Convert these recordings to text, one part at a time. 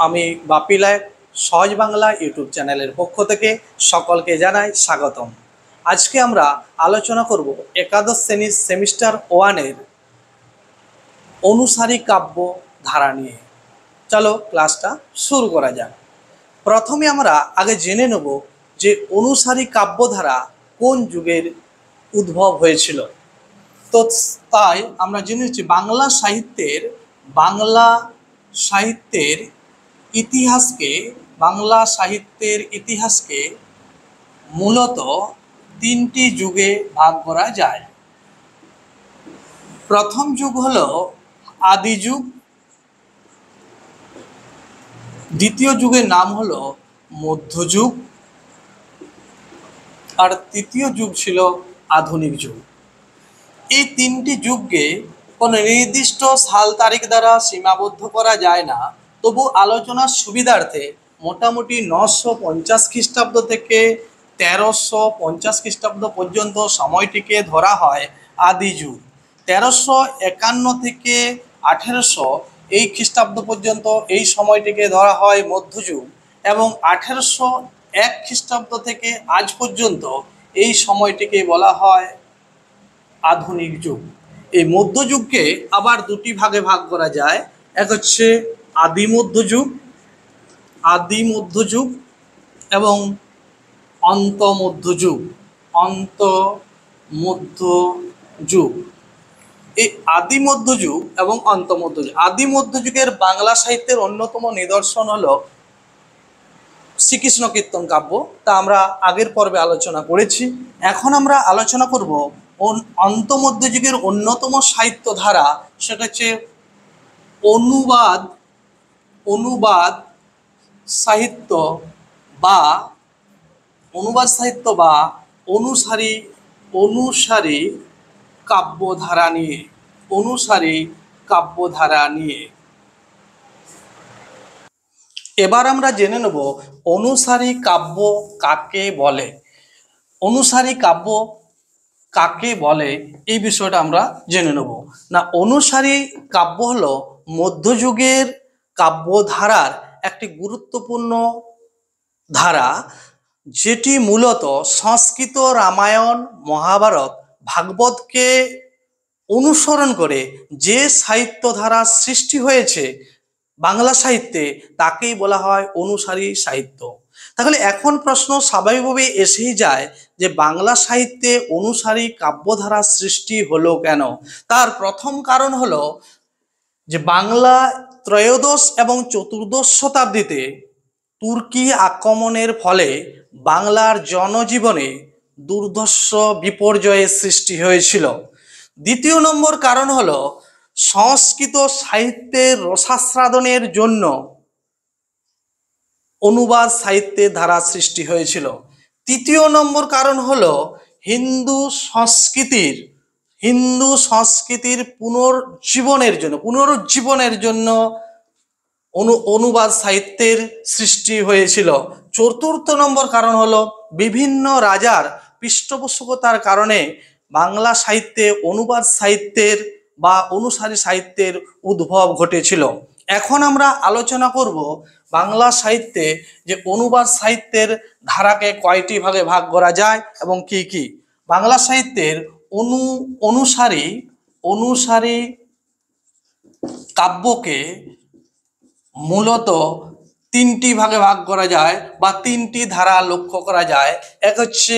আমি বাপি লাইভ সহজ বাংলা ইউটিউব চ্যানেলের পক্ষ থেকে সকলকে জানাই স্বাগতম। আজকে আমরা আলোচনা করব একাদশ শ্রেণীর সেমিস্টার 1-এর অনুসারী কাব্য ধারা নিয়ে। চলো ক্লাসটা শুরু করা যাক। প্রথমে আমরা আগে জেনে নেব যে অনুসারী কাব্যধারা কোন যুগের উদ্ভব হয়েছিল। তো তাই আমরা জেনেছি বাংলা সাহিত্যের ইতিহাসকে মূলত তিনটি যুগে ভাগ করা যায়। প্রথম যুগ হলো আদি যুগ, দ্বিতীয় যুগের নাম হলো মধ্যযুগ, আর তৃতীয় যুগ ছিল আধুনিক যুগ। এই তিনটি যুগকে কোনো নির্দিষ্ট সাল তারিখ দ্বারা সীমাবদ্ধ করা যায় না, তবু আলোচনার সুবিধার্থে মোটামুটি 950 খ্রিস্টাব্দ থেকে 1350 খ্রিস্টাব্দ পর্যন্ত সময়টিকে ধরা হয় আদি যুগ। 1351 থেকে 1800 এই খ্রিস্টাব্দ পর্যন্ত এই সময়টিকে ধরা হয় মধ্যযুগ, এবং 1801 খ্রিস্টাব্দ থেকে আজ পর্যন্ত এই সময়টিকে বলা হয় আধুনিক যুগ। এই মধ্যযুগকে আবার দুটি ভাগে ভাগ করা যায়। এক হচ্ছে আদি মধ্যযুগ এবং অন্ত মধ্যযুগ। এই আদি মধ্যযুগ এবং অন্ত মধ্যযুগ, আদি মধ্যযুগের বাংলা সাহিত্যের অন্যতম নিদর্শন হলো শ্রীকৃষ্ণ কীর্তন কাব্য। তা আমরা আগের পর্বে আলোচনা করেছি। এখন আমরা আলোচনা করব অন্ত মধ্যযুগের অন্যতম সাহিত্য ধারা, সেটা হচ্ছে অনুবাদ সাহিত্য বা অনুসারী কাব্যধারা নিয়ে। এবার আমরা জেনে নেব অনুসারী কাব্য কাকে বলে। অনুসারী কাব্য কাকে বলে এই বিষয়টা আমরা জেনে নেব। না, অনুসারী কাব্য হলো মধ্যযুগের কাব্যধারার একটি গুরুত্বপূর্ণ ধারা, যেটি মূলত সংস্কৃত রামায়ণ, মহাভারত, ভাগবতকে অনুসরণ করে যে সাহিত্য ধারা সৃষ্টি হয়েছে বাংলা সাহিত্যে, তাকেই বলা হয় অনুসারী সাহিত্য। তাহলে এখন প্রশ্ন স্বাভাবিকভাবে এসেই যায় যে বাংলা সাহিত্যে অনুসারী কাব্যধারা সৃষ্টি হলো কেন। তার প্রথম কারণ হলো যে বাংলা ত্রয়োদশ এবং চতুর্দশ শতাব্দীতে তুর্কি আক্রমণের ফলে বাংলার জনজীবনে দুর্ধর্ষ বিপর্যয়ের সৃষ্টি হয়েছিল। দ্বিতীয় নম্বর কারণ হলো সংস্কৃত সাহিত্যের রসাস্বাদনের জন্য অনুবাদ সাহিত্যের ধারা সৃষ্টি হয়েছিল। তৃতীয় নম্বর কারণ হলো হিন্দু সংস্কৃতির পুনরুজ্জীবনের জন্য অনুবাদ সাহিত্যের সৃষ্টি হয়েছিল। চতুর্থ নম্বর কারণ হলো বিভিন্ন রাজার পৃষ্ঠপোষকতার কারণে বাংলা সাহিত্যে অনুবাদ সাহিত্যের বা অনুসারী সাহিত্যের উদ্ভব ঘটেছিল। এখন আমরা আলোচনা করব বাংলা সাহিত্যে যে অনুবাদ সাহিত্যের ধারাকে কয়টি ভাগে ভাগ করা যায় এবং কি কি। বাংলা সাহিত্যের অনুসারী কাব্যকে মূলত তিনটি ভাগে ভাগ করা যায় বা তিনটি ধারা লক্ষ্য করা যায়। এক হচ্ছে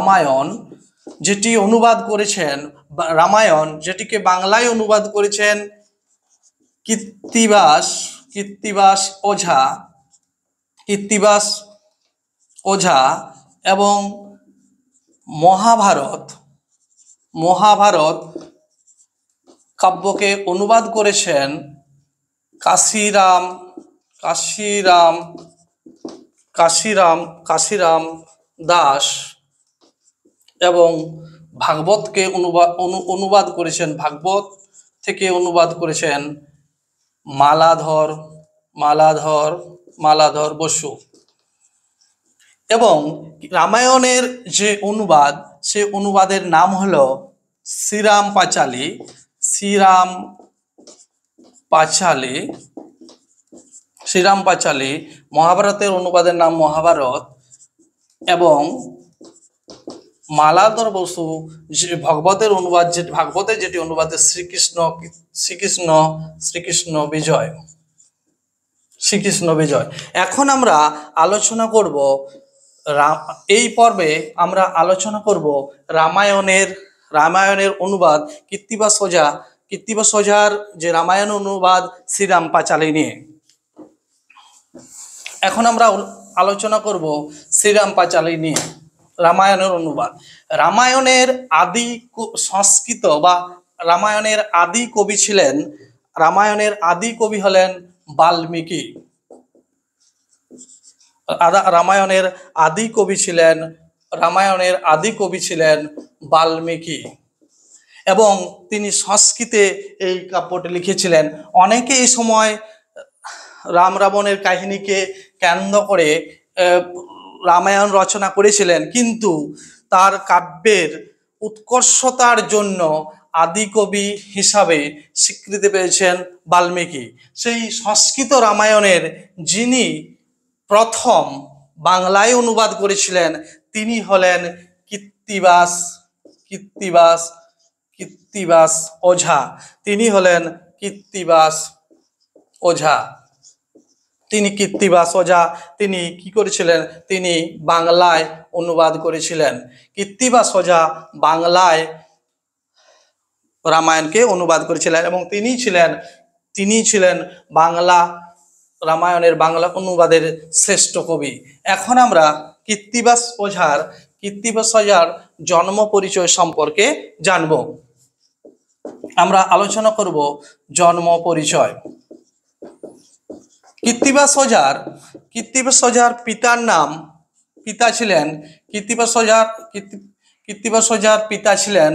রামায়ণ যেটি অনুবাদ করেছেন, যেটিকে বাংলায় অনুবাদ করেছেন কৃত্তিবাস ওঝা, এবং মহাভারত কাব্যকে অনুবাদ করেছেন কাশিরাম দাস, এবং ভাগবতকে অনুবাদ করেছেন, ভাগবত থেকে অনুবাদ করেছেন মালাধর বসু। এবং রামায়ণের যে অনুবাদ, সে অনুবাদের নাম হলো শ্রীরাম শ্রীরাম পাঁচালী, শ্রীরাম পাঁচালী, মহাভারতের অনুবাদের নাম মহাভারত, এবং মালাধর বসু যে ভাগবতের অনুবাদ, যে ভাগবতের যেটি অনুবাদে শ্রীকৃষ্ণ শ্রীকৃষ্ণ শ্রীকৃষ্ণ বিজয়, শ্রীকৃষ্ণ বিজয়। এখন আমরা আলোচনা করব এই পর্বে আমরা আলোচনা করব রামায়ণের অনুবাদ কৃত্তিবাস ওঝার যে রামায়ণ অনুবাদ শ্রীরাম পাঁচালী নিয়ে। এখন আমরা আলোচনা করব শ্রীরাম পাঁচালী নিয়ে রামায়ণের অনুবাদ। রামায়ণের আদি সংস্কৃত বা রামায়ণের আদি কবি হলেন বাল্মীকি। রামায়ণের আদি কবি ছিলেন বাল্মীকি, এবং তিনি সংস্কৃতে এই কাব্যটি লিখেছিলেন। অনেকে এই সময় রাম রাবণের কাহিনীকে কেন্দ্র করে রামায়ণ রচনা করেছিলেন, কিন্তু তার কাব্যের উৎকর্ষতার জন্য আদিকবি হিসাবে স্বীকৃতি পেয়েছেন বাল্মীকি। সেই সংস্কৃত রামায়ণের যিনি প্রথম বাংলায় অনুবাদ করেছিলেন তিনি হলেন কৃত্তিবাস ওঝা। তিনি হলেন কৃত্তিবাস ওঝা। তিনি কি করেছিলেন? তিনি বাংলায় অনুবাদ করেছিলেন। কৃত্তিবাস ওঝা বাংলায় রামায়ণকে অনুবাদ করেছিলেন, এবং তিনি ছিলেন রামায়ণের বাংলা অনুবাদের শ্রেষ্ঠ কবি। এখন আমরা কৃত্তিবাস ওঝার জন্ম পরিচয় সম্পর্কে জানব। আমরা আলোচনা করব জন্ম পরিচয়। কৃত্তিবাস ওঝার পিতা ছিলেন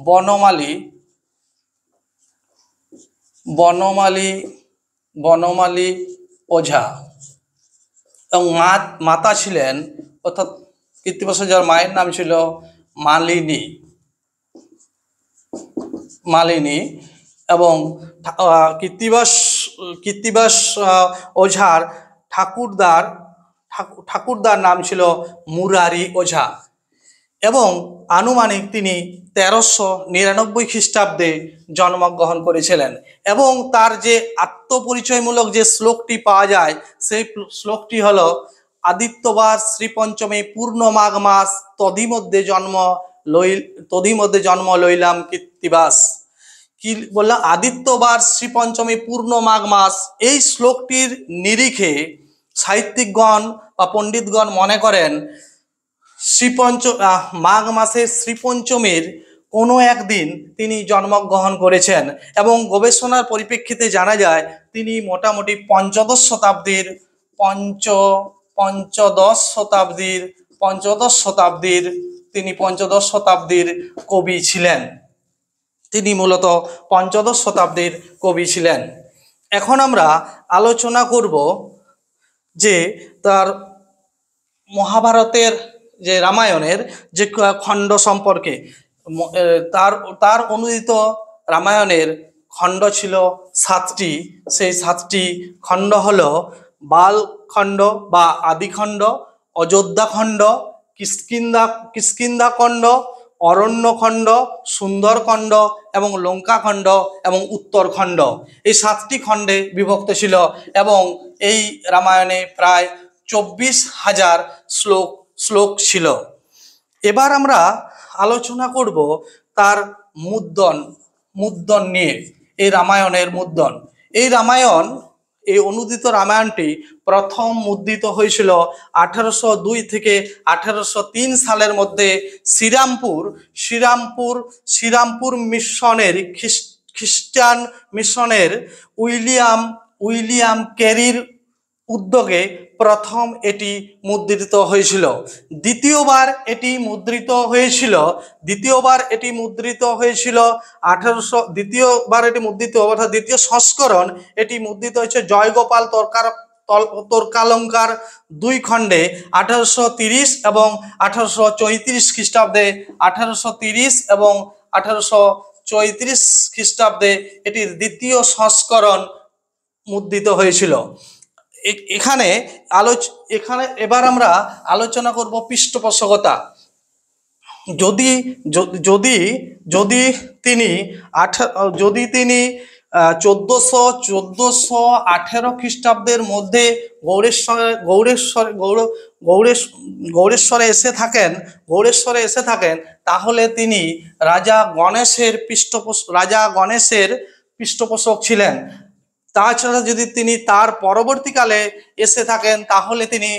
বনমালী ওঝা, এবং মাতা ছিলেন, অর্থাৎ কৃত্তিবাস ওঝার মায়ের নাম ছিল মালিনী, এবং কৃত্তিবাস ওঝার ঠাকুরদার নাম ছিল মুরারি ওঝা, এবং আনুমানিক তিনি 1399 খ্রিস্টাব্দে জন্মগ্রহণ করেছিলেন। এবং তার যে আত্মপরিচয়মূলক যে শ্লোকটি পাওয়া যায়, সেই শ্লোকটি হলো আদিত্যবার শ্রীপঞ্চমী পূর্ণ মাঘ মাস তদিমধ্যে জন্ম লইলাম কৃত্তিবাস। কি বললাম? আদিত্যবার শ্রীপঞ্চমী পূর্ণ মাঘ মাস। এই শ্লোকটির নিরিখে সাহিত্যিকগণ বা পণ্ডিতগণ মনে করেন মাঘ মাসের শ্রীপঞ্চমীর কোনো একদিন তিনি জন্মগ্রহণ করেছেন, এবং গবেষণার পরিপ্রেক্ষিতে জানা যায় তিনি মোটামুটি পঞ্চদশ শতাব্দীর কবি ছিলেন। তিনি মূলত পঞ্চদশ শতাব্দীর কবি ছিলেন। এখন আমরা আলোচনা করব যে তার মহাভারতের যে রামায়ণের যে খণ্ড সম্পর্কে। তার অনুদিত রামায়ণের খণ্ড ছিল 7টি। সেই 7টি খণ্ড হলো বালখণ্ড বা আদিখণ্ড, অযোধ্যাখণ্ড, কিষ্কিন্ধাখণ্ড, অরণ্যখণ্ড, সুন্দরখণ্ড, এবং লঙ্কাখণ্ড, এবং উত্তরখণ্ড। এই 7টি খণ্ডে বিভক্ত ছিল, এবং এই রামায়ণে প্রায় 24,000 শ্লোক ছিল। এবার আমরা আলোচনা করব তার মুদ্রণ নিয়ে। এই রামায়ণের মুদ্রণ, এই অনুদিত রামায়ণটি প্রথম মুদ্রিত হয়েছিল 1802 থেকে 1803 সালের মধ্যে শ্রীরামপুর মিশনের খ্রিস্টান মিশনের উইলিয়াম ক্যারির উদ্যোগে প্রথম এটি মুদ্রিত হয়েছিল। দ্বিতীয়বার এটি মুদ্রিত হয়েছিল অর্থাৎ দ্বিতীয় সংস্করণ এটি মুদ্রিত হয়েছে জয়গোপাল তর্কালঙ্কার 2 খণ্ডে 1830 এবং 1834 খ্রিস্টাব্দে। 1830 এবং 1934 খ্রিস্টাব্দে এটির দ্বিতীয় সংস্করণ মুদ্রিত হয়েছিল। এখানে এখানে এবার আমরা আলোচনা করব পৃষ্ঠপোষকতা। যদি যদি যদি তিনি যদি তিনি 1418 খ্রিস্টাব্দের মধ্যে গৌড়েশ্বরে এসে থাকেন, তাহলে তিনি রাজা গণেশের পৃষ্ঠপোষক ছিলেন। তাছাড়া যদি তিনি তার পরবর্তীকালে এসে থাকেন, তাহলে তিনি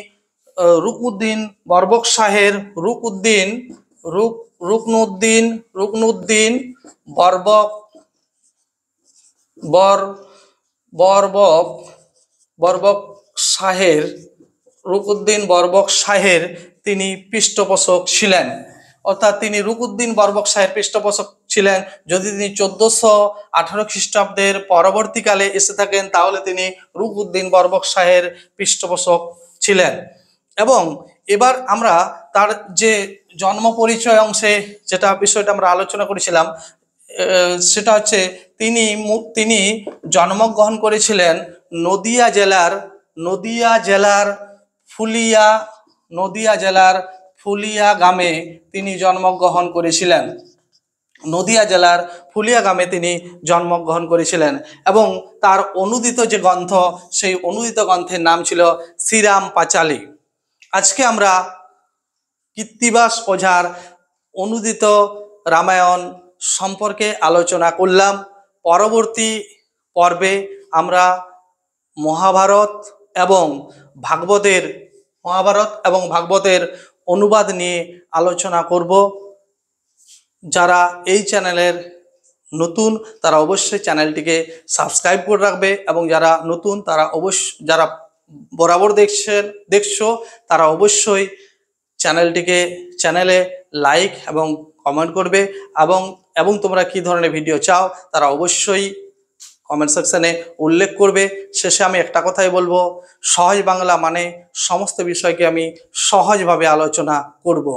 রুকনুদ্দিন বরবক শাহের রুকনুদ্দিন বরবক শাহের তিনি পৃষ্ঠপোষক ছিলেন। অর্থাৎ তিনি রুকনুদ্দিন বরবক শাহের পৃষ্ঠপোষক ছিলেন। যদি তিনি 1418 খ্রিস্টাব্দের পরবর্তীকালে এসে থাকেন, তাহলে তিনি রুকনুদ্দিন বরবক শাহের পৃষ্ঠপোষক ছিলেন। এবং এবার আমরা তার যে জন্ম পরিচয় অংশে যেটা বিষয়টা আমরা আলোচনা করেছিলাম, সেটা হচ্ছে তিনি জন্মগ্রহণ করেছিলেন নদিয়া জেলার ফুলিয়া গ্রামে তিনি জন্মগ্রহণ করেছিলেন। নদিয়া জেলার ফুলিয়া গ্রামে তিনি জন্মগ্রহণ করেছিলেন এবং তার অনুদিত যে গ্রন্থ, সেই অনুদিত গ্রন্থের নাম ছিল শ্রীরাম পাঁচালী। আজকে আমরা কৃত্তিবাস ওঝার অনুদিত রামায়ণ সম্পর্কে আলোচনা করলাম। পরবর্তী পর্বে আমরা মহাভারত এবং ভাগবতের অনুবাদ নিয়ে আলোচনা করব। যারা এই চ্যানেলের নতুন, তারা অবশ্যই চ্যানেলটিকে সাবস্ক্রাইব করে রাখবে এবং যারা নতুন যারা বরাবর দেখছো তারা অবশ্যই চ্যানেলে লাইক এবং কমেন্ট করবে এবং তোমরা কি ধরনের ভিডিও চাও তারা অবশ্যই কমেন্ট সেকশনে উল্লেখ করবে। শেষে আমি একটা কথাই বলবো, সহজ বাংলা মানে সমস্ত বিষয়কে আমি সহজভাবে আলোচনা করব।